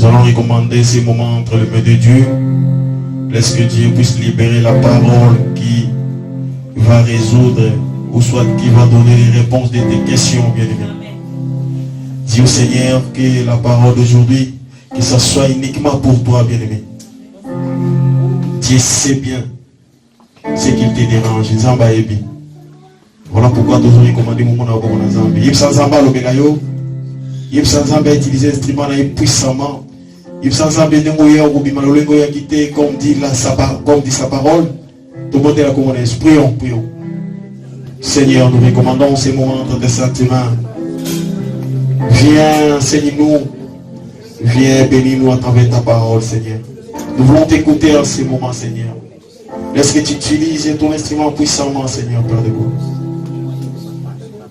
Nous allons recommander ces moments entre les mains de Dieu. Laisse que Dieu puisse libérer la parole qui va résoudre ou soit qui va donner les réponses de tes questions, bien-aimés. Dis au Seigneur que la parole d'aujourd'hui, que ça soit uniquement pour toi, bien-aimé. Dieu sait bien ce qu'il te dérange. Voilà pourquoi toujours recommander mon moment dans Zambie. Il s'en zamba le bégayo. Il s'en zamba utiliser l'instrument puissamment. Il s'en zamba de moyen ou bimalolego ya quitté comme dit sa parole. Tout le monde est là comme on est. Prions, prions. Seigneur, nous recommandons ces moments entre tes sentiments. Viens, enseigne-nous. Viens, bénis-nous à travers ta parole, Seigneur. Nous voulons t'écouter en ces moments, Seigneur. Laisse que tu utilises ton instrument puissamment, Seigneur, Père de gloire.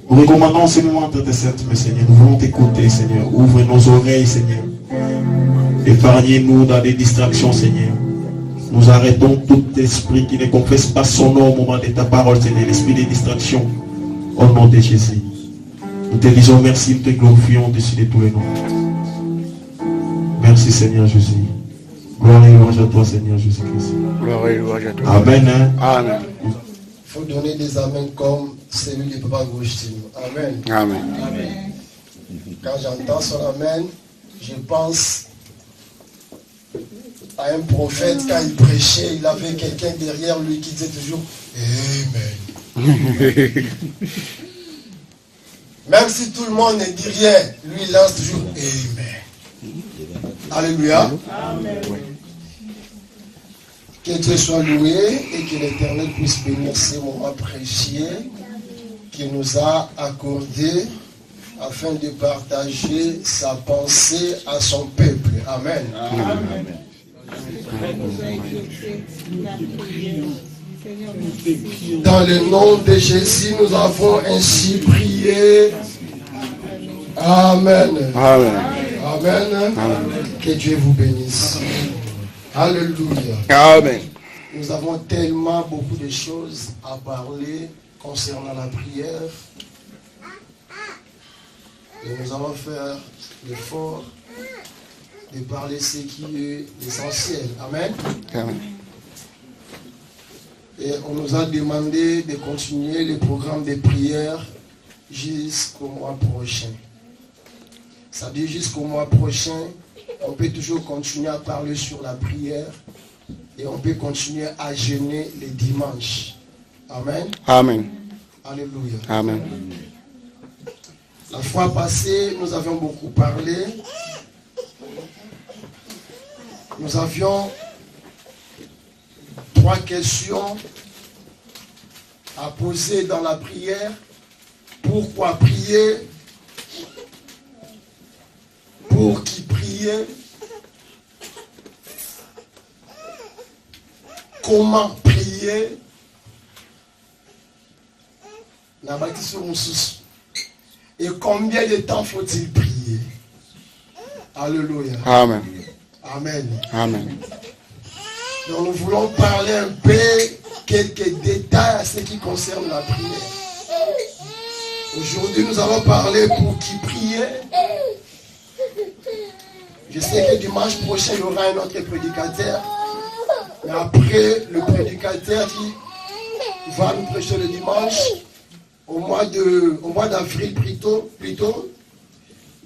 Nous recommandons ces moments entre tes sentiments, Seigneur. Nous voulons t'écouter, Seigneur. Ouvre nos oreilles, Seigneur. Épargnez-nous dans des distractions, Seigneur. Nous arrêtons tout esprit qui ne confesse pas son nom au moment de ta parole, Seigneur. L'esprit des distractions. Au nom de Jésus. Nous te disons merci, nous te glorifions au-dessus de tous les noms. Merci, Seigneur Jésus. Gloire et louange à toi, Seigneur Jésus-Christ. Gloire et louange à toi. Amen. Hein? Amen. Il faut donner des amens comme celui de Papa Agostino. Amen. Amen. Amen. Quand j'entends son amen, je pense à un prophète, quand il prêchait, il avait quelqu'un derrière lui qui disait toujours Amen. Même si tout le monde ne dit rien, lui il lance toujours Amen. Alléluia. Amen. Que Dieu soit loué et que l'Éternel puisse bénir ces moments précieux qu'il nous a accordés afin de partager sa pensée à son peuple. Amen. Amen. Dans le nom de Jésus, nous avons ainsi prié. Amen. Amen. Amen. Amen. Que Dieu vous bénisse. Alléluia. Amen. Nous avons tellement beaucoup de choses à parler concernant la prière. Et nous allons faire l'effort de parler ce qui est essentiel. Amen. Amen. Et on nous a demandé de continuer le programme de prière jusqu'au mois prochain. Ça dit jusqu'au mois prochain, on peut toujours continuer à parler sur la prière et on peut continuer à jeûner les dimanches. Amen. Amen. Alléluia. Amen. La fois passée, nous avions beaucoup parlé. Nous avions 3 questions à poser dans la prière. Pourquoi prier? Pour qui prier? Comment prier? Et combien de temps faut-il prier? Alléluia. Amen. Amen. Amen. Donc nous voulons parler un peu, quelques détails à ce qui concerne la prière. Aujourd'hui, nous allons parler pour qui prier. Je sais que dimanche prochain, il y aura un autre prédicateur. Mais après, le prédicateur qui va nous prêcher le dimanche, au mois d'avril plutôt,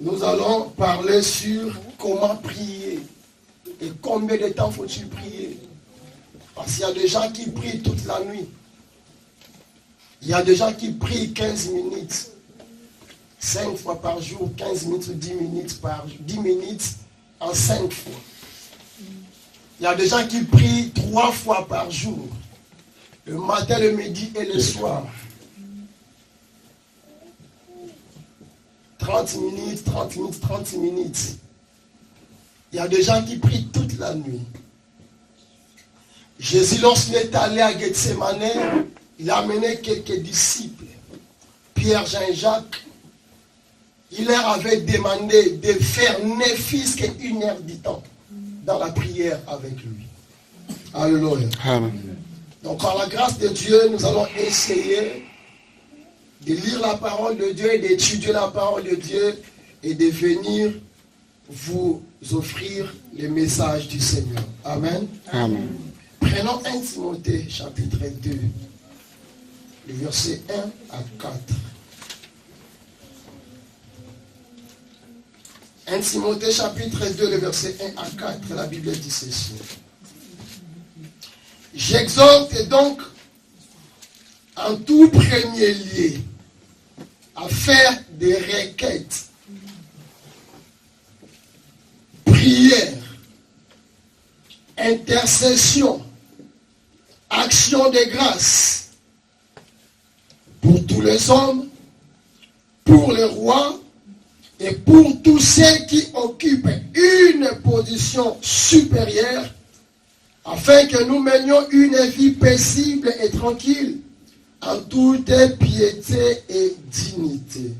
nous allons parler sur comment prier. Et combien de temps faut-il prier? Parce qu'il y a des gens qui prient toute la nuit. Il y a des gens qui prient 15 minutes. 5 fois par jour, 15 minutes ou 10 minutes en 5 fois. Il y a des gens qui prient 3 fois par jour. Le matin, le midi et le soir. 30 minutes, 30 minutes, 30 minutes. Il y a des gens qui prient toute la nuit. Jésus, lorsqu'il est allé à Gethsemane, il a amené quelques disciples, Pierre, Jean et Jacques. Il leur avait demandé de faire ne fût-ce qu'une heure du temps dans la prière avec lui. Alléluia. Amen. Donc par la grâce de Dieu, nous allons essayer de lire la parole de Dieu et d'étudier la parole de Dieu et de venir vous offrir les messages du Seigneur. Amen. Amen. Prenons 1 Timothée chapitre 2, le verset 1 à 4. 1 Timothée chapitre 2, le verset 1 à 4, la Bible dit ceci. J'exhorte donc en tout premier lieu à faire des requêtes, prières, intercessions, actions de grâce pour tous les hommes, pour les rois et pour tous ceux qui occupent une position supérieure, afin que nous menions une vie paisible et tranquille, en toute piété et dignité.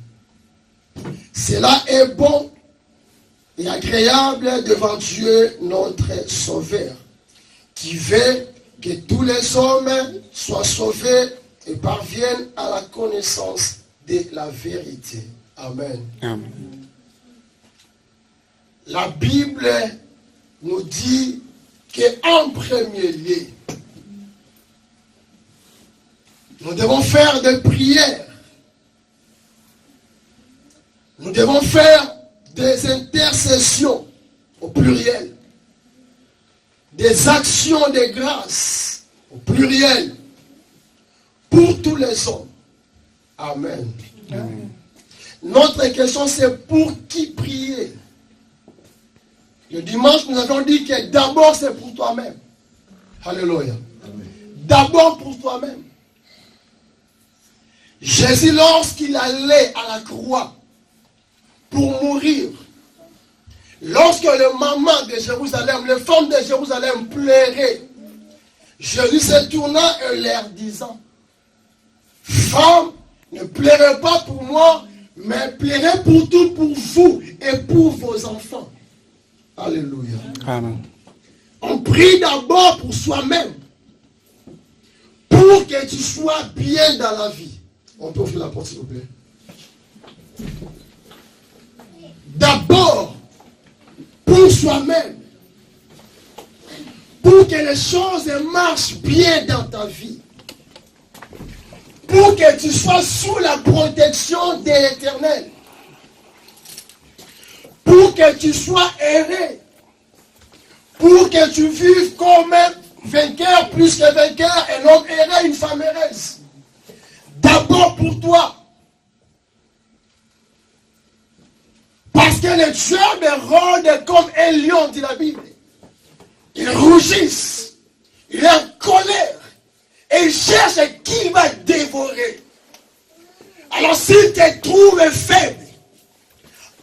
Cela est bon et agréable devant Dieu notre Sauveur, qui veut que tous les hommes soient sauvés et parviennent à la connaissance de la vérité. Amen. Amen. La Bible nous dit qu'en premier lieu, nous devons faire des prières. Nous devons faire des intercessions au pluriel. Des actions de grâce au pluriel. Pour tous les hommes. Amen. Amen. Notre question c'est pour qui prier. Le dimanche nous avons dit que d'abord c'est pour toi-même. Alléluia. D'abord pour toi-même. Jésus, lorsqu'il allait à la croix pour mourir, lorsque les mamans de Jérusalem, les femmes de Jérusalem pleuraient, Jésus se tourna et leur disant, femmes, ne pleurez pas pour moi, mais pleurez pour tout, pour vous et pour vos enfants. Alléluia. Amen. On prie d'abord pour soi-même, pour que tu sois bien dans la vie. On peut ouvrir la porte, s'il vous plaît. D'abord, pour soi-même, pour que les choses marchent bien dans ta vie, pour que tu sois sous la protection de l'Éternel, pour que tu sois heureux, pour que tu vives comme un vainqueur plus que vainqueur, un homme heureux, une femme heureuse. D'abord pour toi. Parce que les dieux rôdent comme un lion, dit la Bible. Ils rougissent. Il est en colère. Et il cherche qui va dévorer. Alors s'il te trouve faible,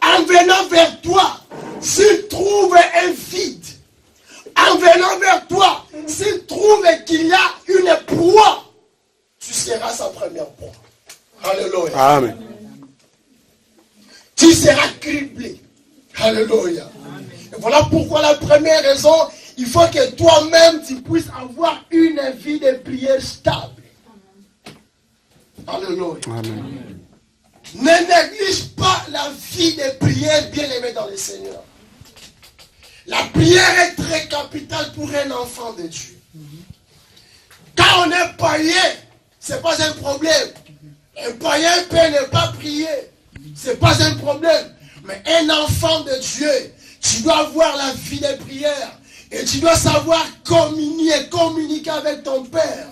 en venant vers toi, s'il trouve un vide, en venant vers toi, s'il trouve qu'il y a une proie, tu seras sa première proie. Alléluia. Amen. Tu seras criblé. Alléluia. Et voilà pourquoi la première raison, il faut que toi-même tu puisses avoir une vie de prière stable. Alléluia. Amen. Ne néglige pas la vie de prière bien aimée dans le Seigneur. La prière est très capitale pour un enfant de Dieu. Quand on est païen, ce n'est pas un problème. Un païen peut ne pas prier. Ce n'est pas un problème. Mais un enfant de Dieu, tu dois avoir la vie de prière. Et tu dois savoir communiquer avec ton Père.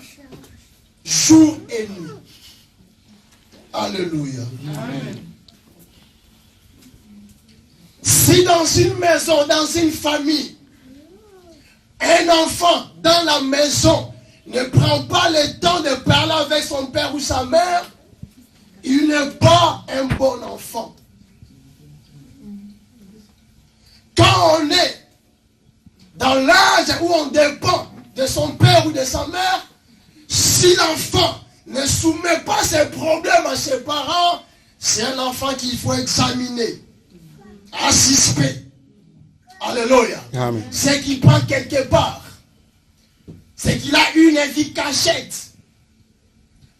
Jour et nuit. Alléluia. Amen. Si dans une maison, dans une famille, un enfant dans la maison ne prend pas le temps de parler avec son père ou sa mère, il n'est pas un bon enfant. Quand on est dans l'âge où on dépend de son père ou de sa mère, si l'enfant ne soumet pas ses problèmes à ses parents, c'est un enfant qu'il faut examiner, assister. Alléluia. Amen. C'est qu'il prend quelque part. C'est qu'il a une vie cachette.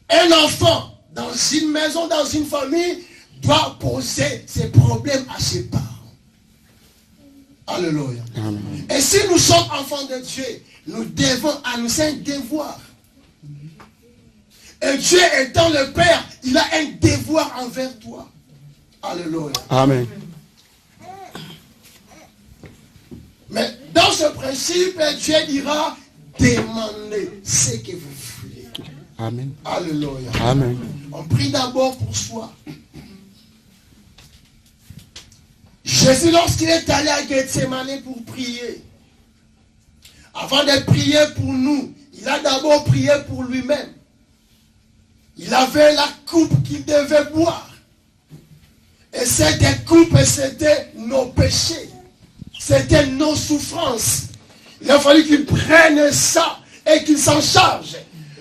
Un enfant, dans une maison, dans une famille, doit poser ses problèmes à ses parents. Alléluia. Amen. Et si nous sommes enfants de Dieu, nous devons à nous un devoir. Et Dieu étant le Père, il a un devoir envers toi. Alléluia. Amen. Mais dans ce principe, Dieu dira, demandez ce que vous voulez. Amen. Alléluia. Amen. On prie d'abord pour soi. Jésus, lorsqu'il est allé à Gethsemane pour prier, avant de prier pour nous, il a d'abord prié pour lui-même. Il avait la coupe qu'il devait boire. Et cette coupe, c'était nos péchés. C'était nos souffrances. Il a fallu qu'il prenne ça et qu'il s'en charge.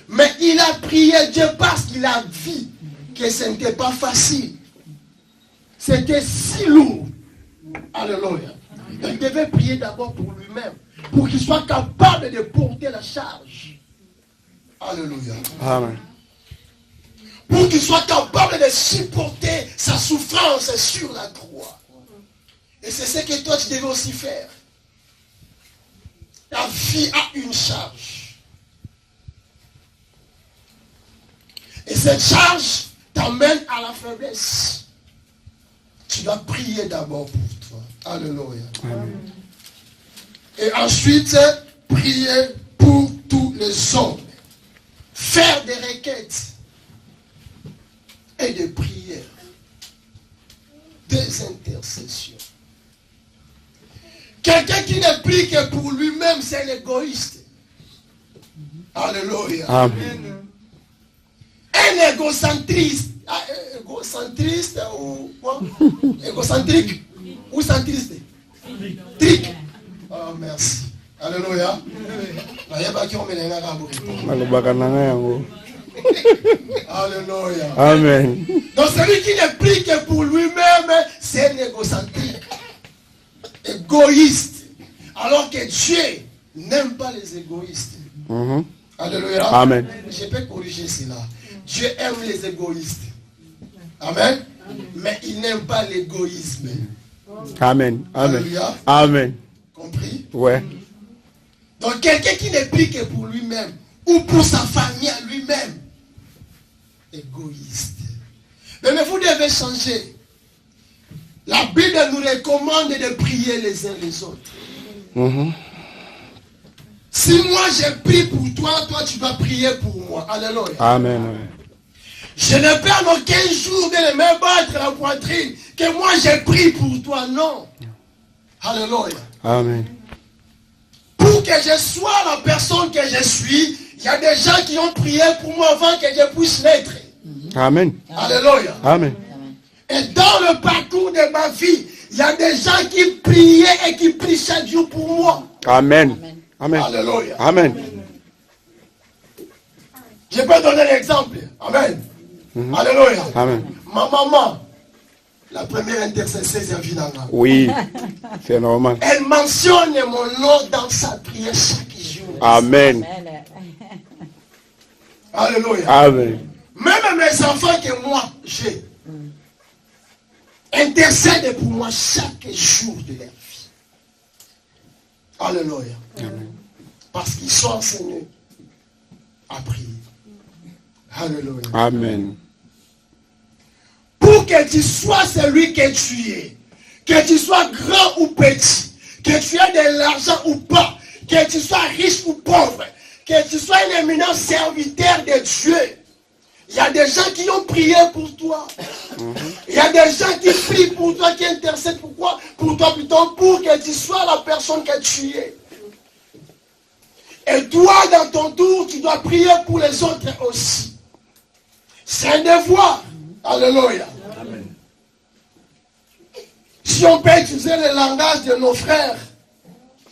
Mais il a prié Dieu parce qu'il a vu que ce n'était pas facile. C'était si lourd. Alléluia. Il devait prier d'abord pour lui-même. Pour qu'il soit capable de porter la charge. Alléluia. Amen. Pour qu'il soit capable de supporter sa souffrance sur la croix. Et c'est ce que toi tu devais aussi faire. Ta vie a une charge. Et cette charge t'amène à la faiblesse. Tu dois prier d'abord pour toi. Alléluia. Amen. Et ensuite, prier pour tous les hommes. Faire des requêtes et des prières. Des intercessions. Quelqu'un qui ne prie que pour lui-même, c'est l'égoïste. Alléluia. Amen. Un égocentriste. Égocentriste ou quoi? Égocentrique ou centriste? Trique. Oh, merci. Alléluia. Malobaka na nga yango. Alléluia. Amen. Donc celui qui ne prie que pour lui-même, c'est un égocentrique. Égoïste. Alors que Dieu n'aime pas les égoïstes. Mhm. Alléluia. Amen. Je peux corriger cela. Dieu aime les égoïstes. Amen. Mais il n'aime pas l'égoïsme. Amen. Amen. Alléluia. Amen. Compris? Ouais. Donc quelqu'un qui ne prie que pour lui-même ou pour sa famille à lui-même, égoïste. Mais vous devez changer. La Bible nous recommande de prier les uns les autres. Mhm. Si moi je prie pour toi, toi tu dois prier pour moi. Alléluia. Amen. Amen. Je ne peux en aucun jour de me battre la poitrine que moi je prie pour toi. Non. Alléluia. Amen. Pour que je sois la personne que je suis, il y a des gens qui ont prié pour moi avant que je puisse naître. Amen. Alléluia. Amen. Et dans le parcours de ma vie, il y a des gens qui priaient et qui prient chaque jour pour moi. Amen. Amen. Alléluia. Amen. Je peux donner l'exemple. Amen. Alléluia. Amen. Ma maman, la première intercesseuse de Vinanga, Oui, c'est normal. elle mentionne mon nom dans sa prière chaque jour. Amen. Alléluia. Amen. Même mes enfants que moi, j'ai, intercèdent pour moi chaque jour de leur vie. Alléluia. Amen. Parce qu'ils sont enseignés à prier. Alléluia. Amen. Pour que tu sois celui que tu es, que tu sois grand ou petit, que tu aies de l'argent ou pas, que tu sois riche ou pauvre, que tu sois un éminent serviteur de Dieu, il y a des gens qui ont prié pour toi. Il y a des gens qui prient pour toi, qui intercèdent pourquoi? Pour toi plutôt, pour que tu sois la personne que tu es. Et toi, dans ton tour, tu dois prier pour les autres aussi. C'est un devoir. Alléluia. Amen. Si on peut utiliser le langage de nos frères,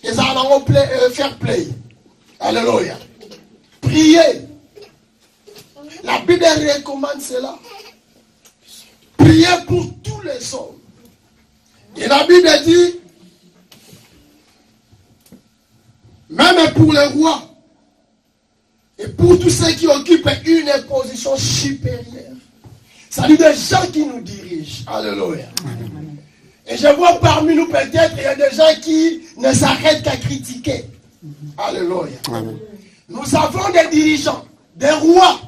ils allons faire play. Alléluia. Priez. La Bible recommande cela. Priez pour tous les hommes. Et la Bible dit, même pour les rois, et pour tous ceux qui occupent une position supérieure. C'est-à-dire des gens qui nous dirigent. Alléluia. Et je vois parmi nous peut-être, il y a des gens qui ne s'arrêtent qu'à critiquer. Alléluia. Amen. Nous avons des dirigeants, des rois,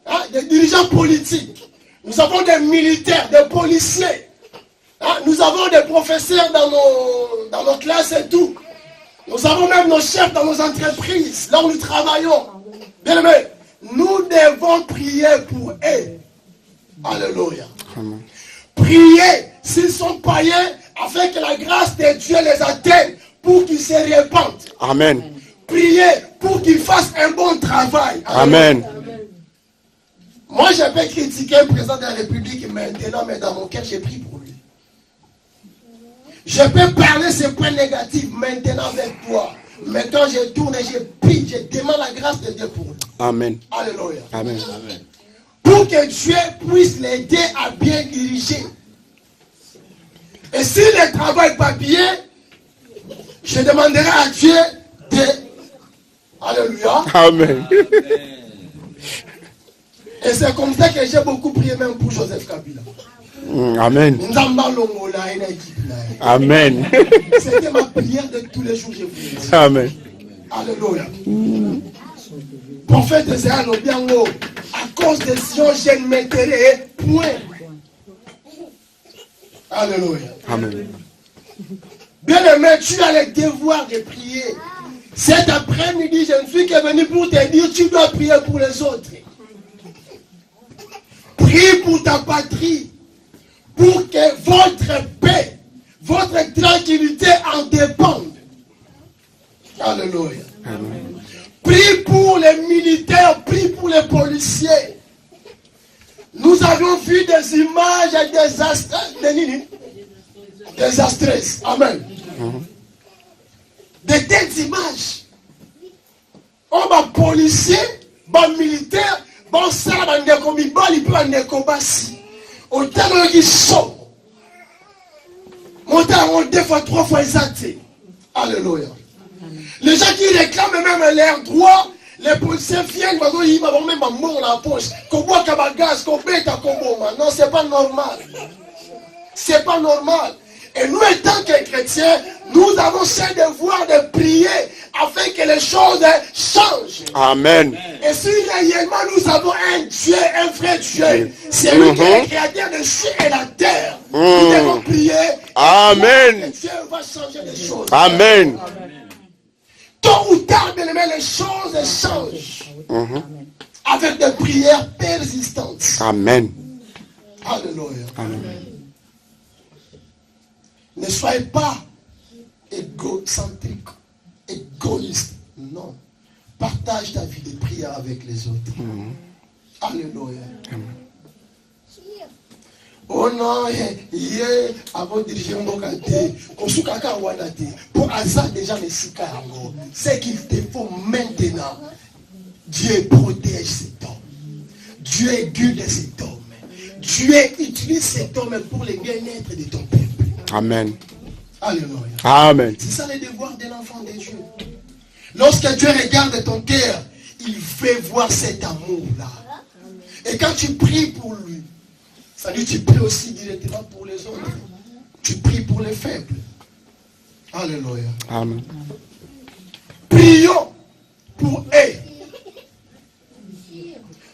hein, des dirigeants politiques. Nous avons des militaires, des policiers. Hein, nous avons des professeurs dans nos classes et tout. Nous avons même nos chefs dans nos entreprises, là où nous travaillons. Bien aimé, nous devons prier pour eux. Alléluia. Amen. Prier s'ils sont païens afin que la grâce de Dieu les atteigne pour qu'ils se répandent. Amen. Prier pour qu'ils fassent un bon travail. Amen. Moi, je peux critiquer le président de la République maintenant, mais dans mon cœur, j'ai prié pour lui. Je peux parler ces points négatifs maintenant avec toi. Mais quand je tourne et je prie, je demande la grâce de Dieu pour lui. Amen. Alléluia. Amen. Pour que Dieu puisse l'aider à bien diriger. Et s'il ne travaille pas bien, je demanderai à Dieu de... Alléluia. Amen. Et c'est comme ça que j'ai beaucoup prié même pour Joseph Kabila. Amen. Amen. C'était ma prière de tous les jours, je vous dis. Amen. Alléluia. Prophète Esaïe Lobiango, à cause de Sion, je ne mettrai point. Alléluia. Amen. Bien aimé, tu as le devoir de prier. Cet après-midi, je ne suis que venu pour te dire, tu dois prier pour les autres. Prie pour ta patrie, pour que votre paix, votre tranquillité en dépende. Alléluia. Amen. Prie pour les militaires, prie pour les policiers. Nous avons vu des images désastreuses. Amen. De telles images. On va policier, va militaire, bon ça va ndeko mibali peut ndeko basi. Autant qui sont. Montant deux fois, trois fois exacté. Alléluia. Les gens qui réclament même leurs droits, les policiers viennent, ils vont même un mot dans la poche. Qu'on boit kabagaz, qu'on bête à Komboma. Non, c'est pas normal. C'est pas normal. Et nous, étant que chrétiens, nous avons ce devoir de prier afin que les choses changent. Amen. Et si réellement nous avons un Dieu, un vrai Dieu, c'est lui qui est le créateur de ciel et la terre. Nous devons prier. Amen. Dieu va changer les choses. Amen. Tôt ou tard, bien aimé, les choses changent. Avec des prières persistantes. Amen. Alléluia. Amen. Ne soyez pas égocentrique, égoïste. Non. Partage ta vie de prière avec les autres. Alléluia. Oh non, avant de diriger mon côté, pour Asa déjà les sikarangos, c'est qu'il te faut maintenant. Dieu protège cet homme. Dieu guide cet homme. Dieu utilise cet homme pour le bien-être de ton peuple. Amen. Alléluia. Amen. C'est ça le devoir de l'enfant de Dieu. Lorsque Dieu regarde ton cœur, il fait voir cet amour-là. Et quand tu pries pour lui, ça dit tu pries aussi directement pour les autres. Tu pries pour les faibles. Alléluia. Amen. Prions pour eux.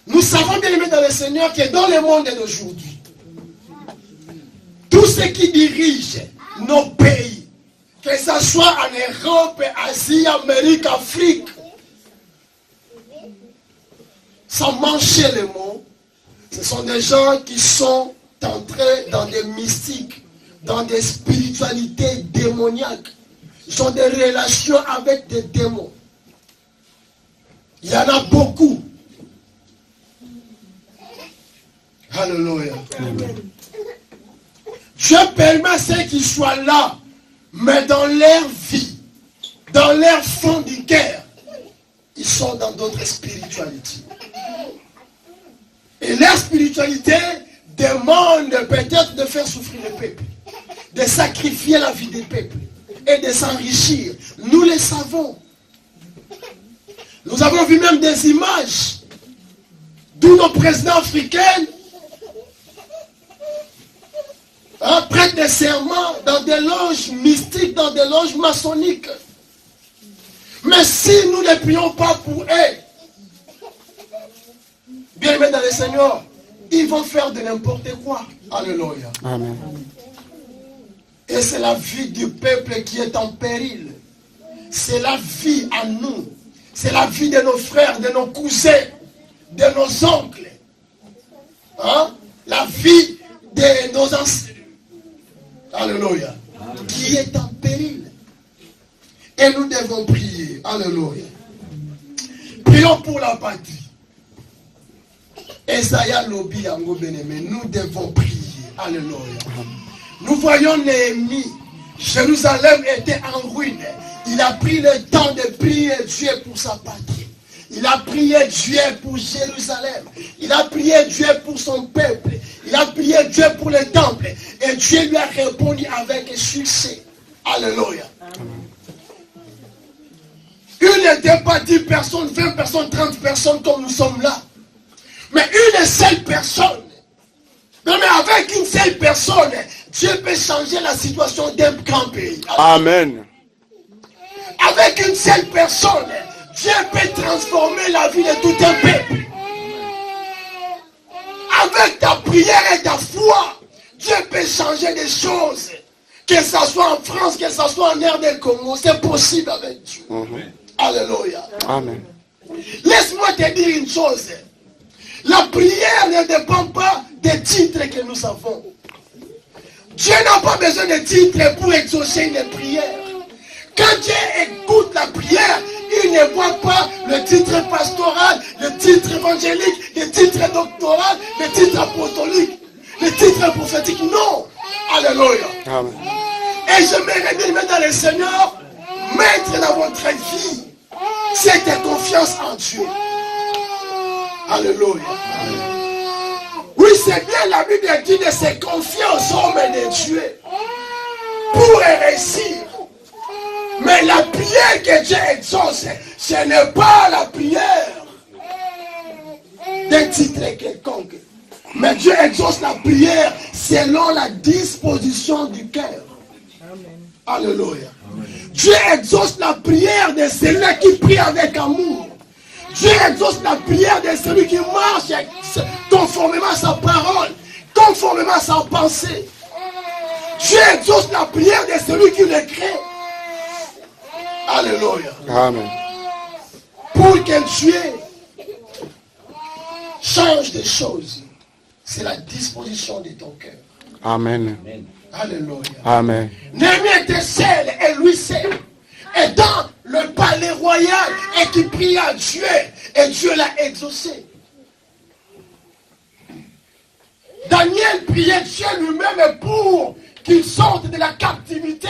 Nous savons bien aimé dans le Seigneur que dans le monde d'aujourd'hui, tous ceux qui dirigent nos pays, que ce soit en Europe, Asie, Amérique, Afrique, sans mancher les mots, ce sont des gens qui sont entrés dans des mystiques, dans des spiritualités démoniaques. Ils ont des relations avec des démons. Il y en a beaucoup. Alléluia. Dieu permet à ceux qui soient là, mais dans leur vie, dans leur fond du cœur, ils sont dans d'autres spiritualités. Et leur spiritualité demande peut-être de faire souffrir le peuple, de sacrifier la vie des peuples et de s'enrichir. Nous le savons. Nous avons vu même des images d'où nos présidents africains prêtent des serments dans des loges mystiques, dans des loges maçonniques. Mais si nous ne prions pas pour eux, bien aimés dans le Seigneur, ils vont faire de n'importe quoi. Alléluia. Amen. Et c'est la vie du peuple qui est en péril. C'est la vie à nous. C'est la vie de nos frères, de nos cousins, de nos oncles. Hein? La vie de nos anciens. Alléluia. Qui est en péril. Et nous devons prier. Alléluia. Prions pour la patrie. Esaïa Lobi Yango Beneme, nous devons prier. Alléluia. Nous voyons Néhémie. Jérusalem était en ruine. Il a pris le temps de prier Dieu pour sa patrie. Il a prié Dieu pour Jérusalem. Il a prié Dieu pour son peuple. Il a prié Dieu pour le temple. Et Dieu lui a répondu avec succès. Alléluia. Une n'était pas 10 personnes, 20 personnes, 30 personnes comme nous sommes là. Mais une seule personne. Mais avec une seule personne, Dieu peut changer la situation d'un grand pays. Amen. Avec une seule personne, Dieu peut transformer la vie de tout un peuple. Avec ta prière et ta foi, Dieu peut changer des choses. Que ce soit en France, que ce soit en RD Congo, c'est possible avec Dieu. Alléluia. Amen. Laisse-moi te dire une chose. La prière ne dépend pas des titres que nous avons. Dieu n'a pas besoin de titres pour exaucer une prière. Quand Dieu écoute la prière, il ne voit pas le titre pastoral, le titre évangélique, le titre doctoral, le titre apostolique, le titre prophétique. Non. Alléluia. Amen. Et je me révèle dans le Seigneur, mettre dans votre vie cette confiance en Dieu. Alléluia. Oui, c'est bien la Bible dit de se confier aux hommes et de Dieu pour réussir. Mais la prière que Dieu exauce, ce n'est pas la prière d'un titre quelconque. Mais Dieu exauce la prière selon la disposition du cœur. Alléluia. Dieu exauce la prière de celui qui prie avec amour. Dieu exauce la prière de celui qui marche conformément à sa parole, conformément à sa pensée. Dieu exauce la prière de celui qui le crée. Alléluia. Amen. Pour que Dieu change des choses, c'est la disposition de ton cœur. Amen. Alléluia. Amen. Néhémie était seul et lui seul. Et dans le palais royal, et qui prie à Dieu, et Dieu l'a exaucé. Daniel priait Dieu lui-même pour qu'il sorte de la captivité.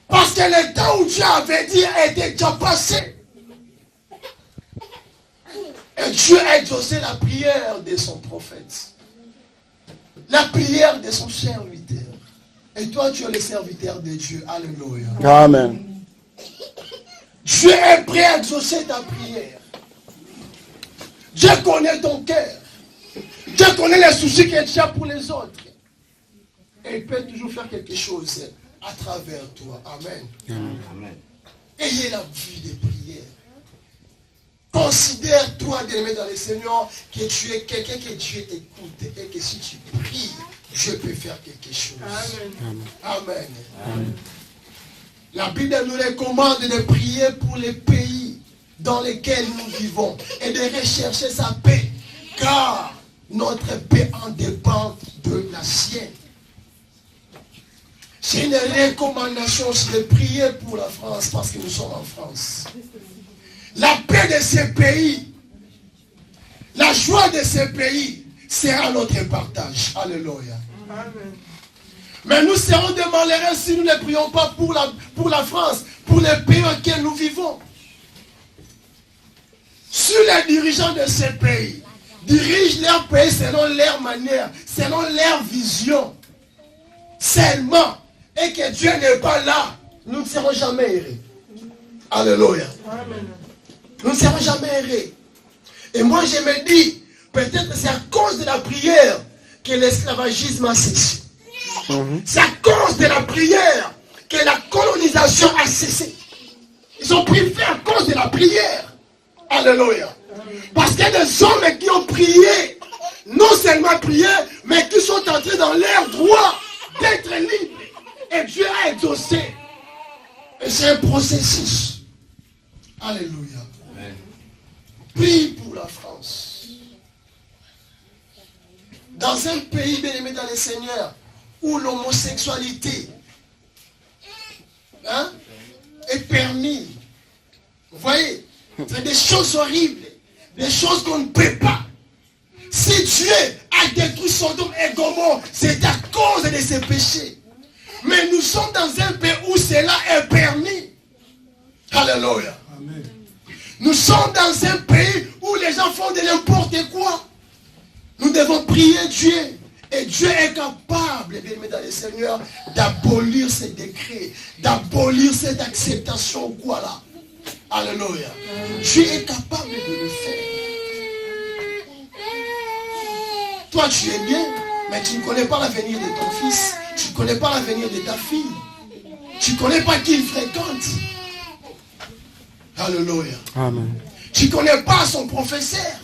Parce que le temps où Dieu avait dit était déjà passé. Et Dieu a exaucé la prière de son prophète. La prière de son serviteur. Et toi, tu es le serviteur de Dieu. Alléluia. Amen. Dieu est prêt à exaucer ta prière. Dieu connaît ton cœur. Dieu connaît les soucis que tu as pour les autres. Et il peut toujours faire quelque chose à travers toi. Amen. Amen. Ayez la vie de prière. Considère-toi, bien-aimé dans le Seigneur, que tu es quelqu'un que Dieu écoute et que si tu pries, Dieu peut faire quelque chose. Amen. Amen. Amen. La Bible nous recommande de prier pour les pays dans lesquels nous vivons et de rechercher sa paix, car notre paix en dépend de la sienne. C'est une recommandation de prier pour la France parce que nous sommes en France. La paix de ces pays, la joie de ces pays sera notre partage. Alléluia. Amen. Mais nous serons des malheureux si nous ne prions pas pour la France, pour les pays auxquels nous vivons. Si les dirigeants de ces pays dirigent leur pays selon leur manière, selon leur vision, seulement, et que Dieu n'est pas là, nous ne serons jamais errés. Alléluia. Amen. Nous ne serons jamais errés. Et moi je me dis, peut-être c'est à cause de la prière que l'esclavagisme a cessé. C'est à cause de la prière que la colonisation a cessé. Ils ont pris fin à cause de la prière. Alléluia. Parce qu'il y a des hommes qui ont prié, non seulement prié, mais qui sont entrés dans leur droit d'être libres. Et Dieu a exaucé. Et c'est un processus. Alléluia. Amen. Prie pour la France. Dans un pays bien-aimé dans le Seigneur, où l'homosexualité est permis. Vous voyez, c'est des choses horribles, des choses qu'on ne peut pas. Si Dieu a détruit Sodome et Gomorrhe, c'est à cause de ses péchés. Mais nous sommes dans un pays où cela est permis. Alléluia. Amen. Nous sommes dans un pays où les gens font de n'importe quoi. Nous devons prier Dieu. Et Dieu est capable, bien aimé dans le Seigneur, d'abolir ces décrets, d'abolir cette acceptation ou quoi là. Alléluia. Dieu est capable de le faire. Toi, tu es bien, mais tu ne connais pas l'avenir de ton fils. Tu ne connais pas l'avenir de ta fille. Tu ne connais pas qui il fréquente. Alléluia. Amen. Tu ne connais pas son professeur.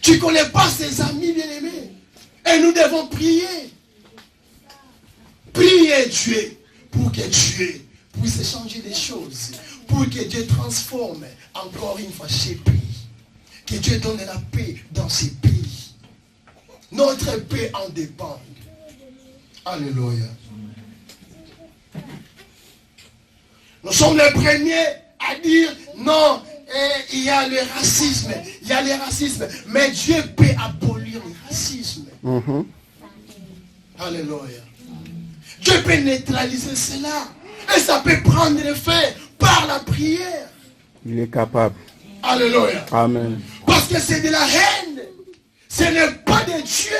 Tu ne connais pas ses amis bien-aimés. Et nous devons prier. Prier Dieu pour que Dieu puisse changer des choses. Pour que Dieu transforme encore une fois ces pays. Que Dieu donne la paix dans ces pays. Notre paix en dépend. Alléluia. Nous sommes les premiers à dire non, il y a le racisme. Il y a le racisme. Mais Dieu peut abolir le racisme. Alléluia. Dieu peut neutraliser cela. Et ça peut prendre effet par la prière. Il est capable. Alléluia. Amen. Parce que c'est de la haine. Ce n'est pas de Dieu.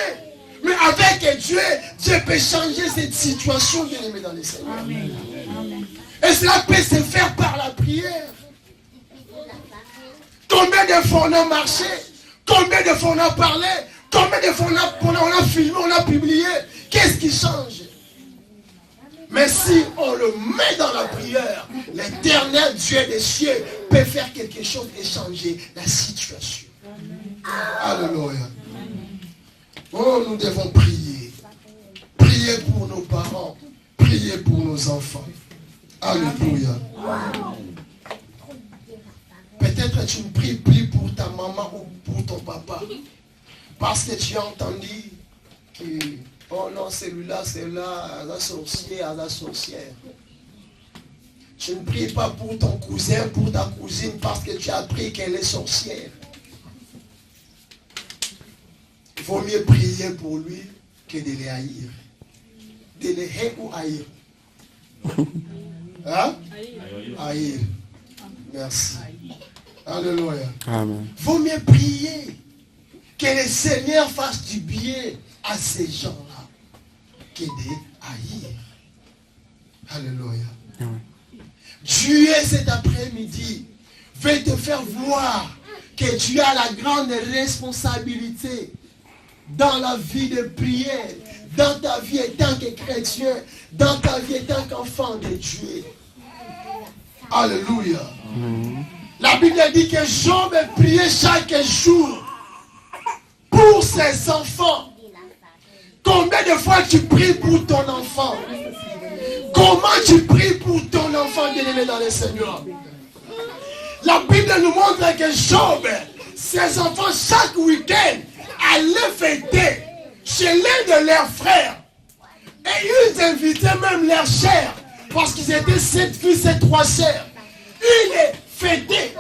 Mais avec Dieu, Dieu peut changer cette situation, bien aimé dans les Seigneur. Amen. Et cela peut se faire par la prière. Combien de fois on a marché? Combien de fois on a parlé? Combien de fois on a filmé, on a publié? Qu'est-ce qui change? Mais si on le met dans la prière, l'éternel Dieu des cieux peut faire quelque chose et changer la situation. Alléluia. Oh, nous devons prier. Prier pour nos parents. Prier pour nos enfants. Alléluia. Peut-être tu ne pries plus pour ta maman ou pour ton papa. Parce que tu as entendu que, oh non, celui-là, la sorcière, la sorcière. Tu ne pries pas pour ton cousin, pour ta cousine, parce que tu as appris qu'elle est sorcière. Il vaut mieux prier pour lui que de les haïr. De les haïr ou haïr? Hein? Haïr. Merci. Alléluia. Amen. Vaut mieux prier. Que le Seigneur fasse du bien à ces gens-là. Que de haïr. Alléluia. Amen. Dieu cet après-midi veut te faire voir que tu as la grande responsabilité dans la vie de prière, dans ta vie en tant que chrétien, dans ta vie en tant qu'enfant de Dieu. Alléluia. La Bible dit que Job priait chaque jour pour ses enfants. Combien de fois tu pries pour ton enfant? Comment tu pries pour ton enfant bien-aimé dans le Seigneur? La Bible nous montre que Job, ses enfants, chaque week-end, allaient fêter chez l'un de leurs frères. Et ils invitaient même leurs chers, parce qu'ils étaient 7 fils et 3 sœurs. Ils fêtaient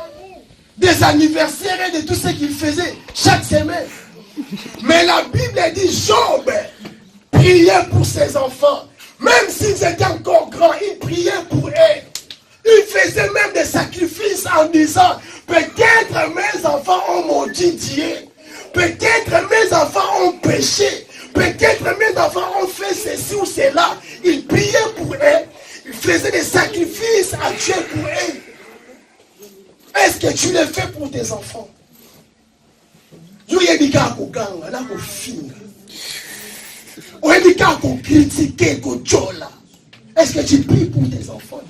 des anniversaires et de tout ce qu'ils faisaient chaque semaine. Mais la Bible dit Job priait pour ses enfants. Même s'ils étaient encore grands, il priait pour eux. Il faisait même des sacrifices en disant, peut-être mes enfants ont maudit Dieu. Peut-être mes enfants ont péché. Peut-être mes enfants ont fait ceci ou cela. Il priait pour eux. Il faisait des sacrifices à Dieu pour eux. Est-ce que tu le fais pour tes enfants? Est-ce que tu pries pour tes enfants?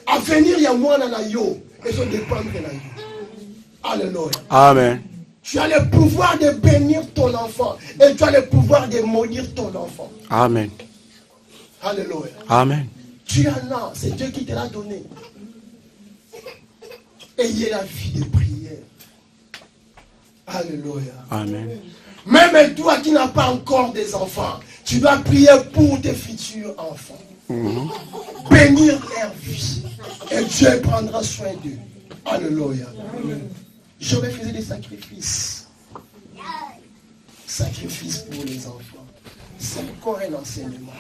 À venir, il y a moi dans la yo. Et je dépends de la yo. Alléluia. Amen. Tu as le pouvoir de bénir ton enfant. Et tu as le pouvoir de maudire ton enfant. Amen. Alléluia. Amen. Tu en as. C'est Dieu qui te l'a donné. Ayez la vie de prière. Alléluia. Amen. Même toi qui n'as pas encore des enfants, tu dois prier pour tes futurs enfants. Bénir leur vie. Et Dieu prendra soin d'eux. Alléluia. Je vais faire des sacrifices. Sacrifices pour les enfants. C'est encore un enseignement.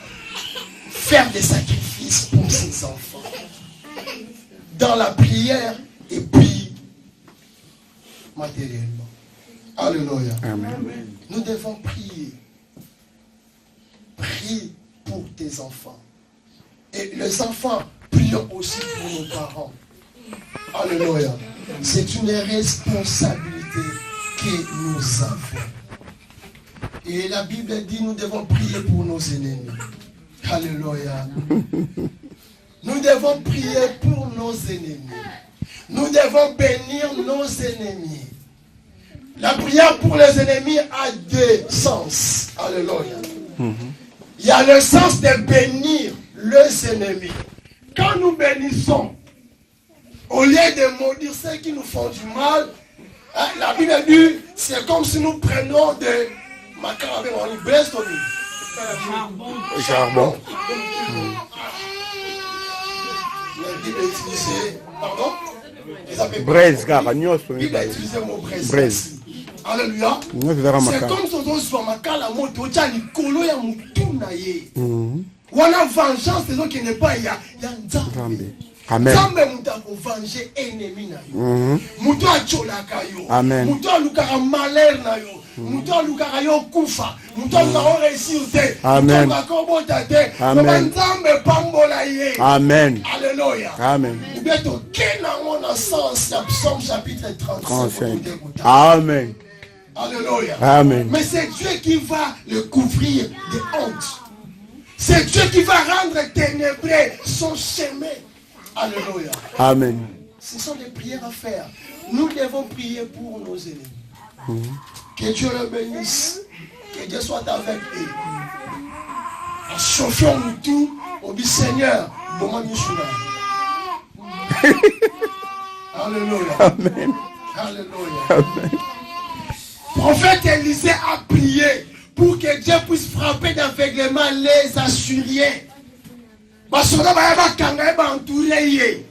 Faire des sacrifices pour ses enfants. Dans la prière et puis matériellement. Alléluia. Amen. Nous devons prier. Prie pour tes enfants. Et les enfants prient aussi pour nos parents. Alléluia. C'est une responsabilité que nous avons. Et la Bible dit nous devons prier pour nos ennemis. Alléluia. Nous devons prier pour nos ennemis. Nous devons bénir nos ennemis. La prière pour les ennemis a deux sens. Alléluia. Il y a le sens de bénir les ennemis. Quand nous bénissons, au lieu de maudire ceux qui nous font du mal, la Bible dit, c'est comme si nous prenions des macarons, on blesse au Charbon. La Bible utilisait, pardon? Braise, car nous La Bible utilisait le mot braise. braise. Alléluia. C'est comme si on soit makala moto, tu as le colo ya mutunaye. On a vengeance des gens qui n'est pas, il y a nzambe. Amen. Nzambe muta ko venger ennemi na yo. Muto acholaka yo. Amen. Muto alukaka malheur na yo. Muto alukaka yo kufa. Muto alukaka réussir te. Amen. Muto alukaka bota te. Amen. Nzambe pambola ye. Amen. Alléluia. Amen. Bientôt, quel a un sens, Psaume chapitre 35. Amen. Alléluia. Amen. Mais c'est Dieu qui va le couvrir de honte. C'est Dieu qui va rendre ténébreux son chemin. Alléluia. Amen. Ce sont des prières à faire. Nous devons prier pour nos ennemis. Que Dieu le bénisse. Que Dieu soit avec eux. En chauffant nous tout, on dit Seigneur, bon Alléluia. Amen. Alléluia. Amen. Prophète Élisée a prié pour que Dieu puisse frapper d'aveuglement les Assyriens. Basoda ba kanga ba entouré.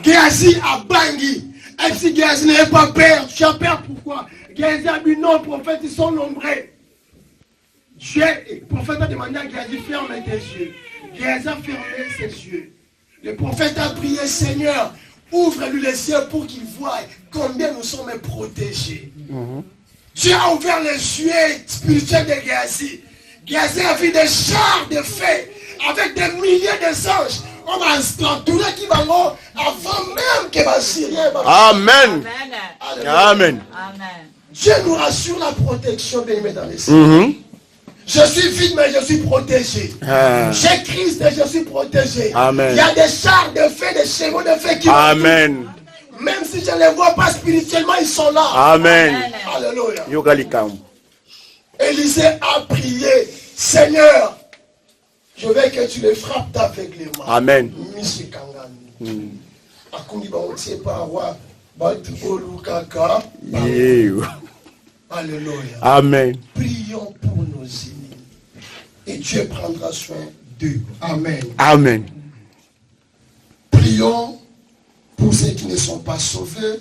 Géasi a bangi. Et si Géasi n'avait pas peur, tu as peur pourquoi? Géasi a dit non, prophètes ils sont nombreux. Dieu, le prophète a demandé à Géasi ferme tes yeux. Géasi a fermé ses yeux. Le prophète a prié, Seigneur, ouvre-lui les yeux pour qu'il voie combien nous sommes protégés. Dieu a ouvert les yeux spirituels de Géasi. Géasi a vu des chars de feu avec des milliers d'anges. On va s'entourer qui va avant même que les Syriens. Amen. Amen. Dieu nous rassure la protection de nous dans les cieux. Je suis vide, mais je suis protégé. J'ai Christ et je suis protégé. Amen. Il y a des chars de feu, des chevaux de feu qui Amen. même si je ne les vois pas spirituellement, ils sont là. Amen. Alléluia. Yogalikam. Élisée a prié, Seigneur, je veux que tu les frappes d'aveuglement. Amen. Monsieur Kangani. Akundi ba otie pa wa ba tibolu kaka. Alléluia. Amen. Prions pour nos ennemis. Et Dieu prendra soin d'eux. Amen. Amen. Prions pour ceux qui ne sont pas sauvés.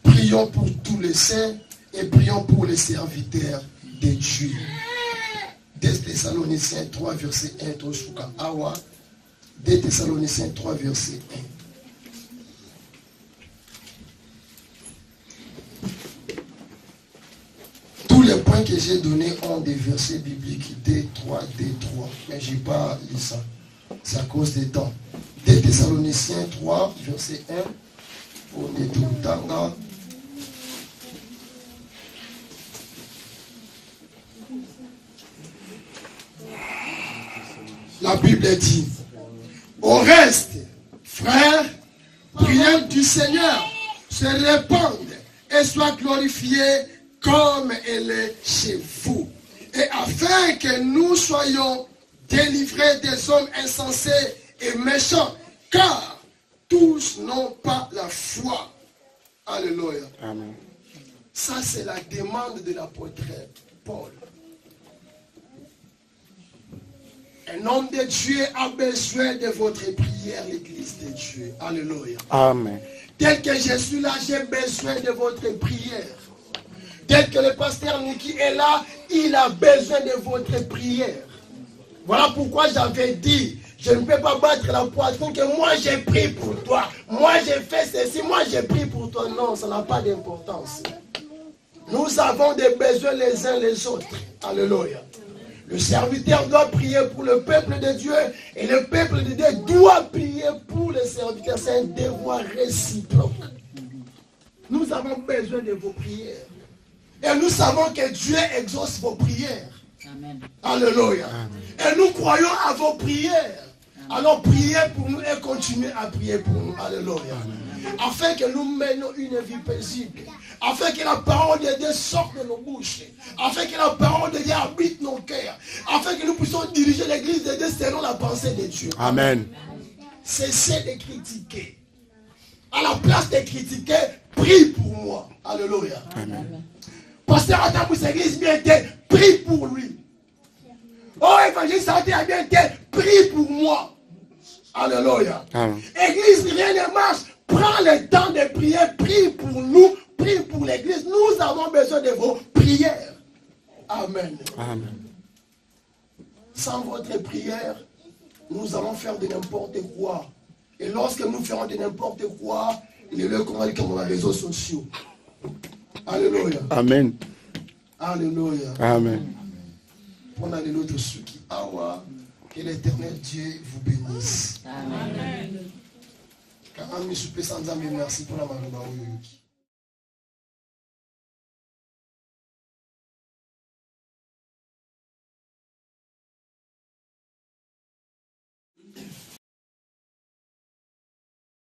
Prions pour tous les saints. Et prions pour les serviteurs de Dieu. 2 Thessaloniciens 3, verset 1. 2 Thessaloniciens 3, verset 1. Tous les points que j'ai donnés ont des versets bibliques D3, D3. Mais je n'ai pas lu ça. C'est à cause des temps. 2 Thessaloniciens 3, verset 1. On est tout le temps là. La Bible dit, au reste, frères, prière du Seigneur se répande et soit glorifiée comme elle est chez vous. Et afin que nous soyons délivrés des hommes insensés et méchants, car tous n'ont pas la foi. Alléluia. Amen. Ça, c'est la demande de l'apôtre Paul. Un homme de Dieu a besoin de votre prière, l'église de Dieu. Alléluia. Amen. Tel que je suis là, j'ai besoin de votre prière. Tel que le pasteur Niki est là, il a besoin de votre prière. Voilà pourquoi j'avais dit, je ne peux pas battre la poitrine que moi j'ai prié pour toi. Moi j'ai fait ceci, moi j'ai prié pour toi. Non, ça n'a pas d'importance. Nous avons des besoins les uns les autres. Alléluia. Le serviteur doit prier pour le peuple de Dieu et le peuple de Dieu doit prier pour le serviteur. C'est un devoir réciproque. Nous avons besoin de vos prières. Et nous savons que Dieu exauce vos prières. Amen. Alléluia. Et nous croyons à vos prières. Alors priez pour nous et continuez à prier pour nous. Alléluia. Afin que nous menions une vie paisible. Afin que la parole de Dieu sorte de nos bouches. Afin que la parole de Dieu habite nos cœurs. Afin que nous puissions diriger l'église de Dieu selon la pensée de Dieu. Amen. Cessez de critiquer. À la place de critiquer, prie pour moi. Alléluia. Amen. Pasteur attends pour cette église bien été, prie pour lui. Oh, évangéliste a bien été, prie pour moi. Alléluia. Amen. Église, rien ne marche. Prends le temps de prier, prie pour nous, prie pour l'église. Nous avons besoin de vos prières. Amen. Amen. Sans votre prière, nous allons faire de n'importe quoi. Et lorsque nous ferons de n'importe quoi, il est le comme dans les réseaux sociaux. Alléluia. Amen. Alléluia. Amen. Pendant les autres ceux qui awa, que l'éternel Dieu vous bénisse. Amen. Car un monsieur sans merci pour la main de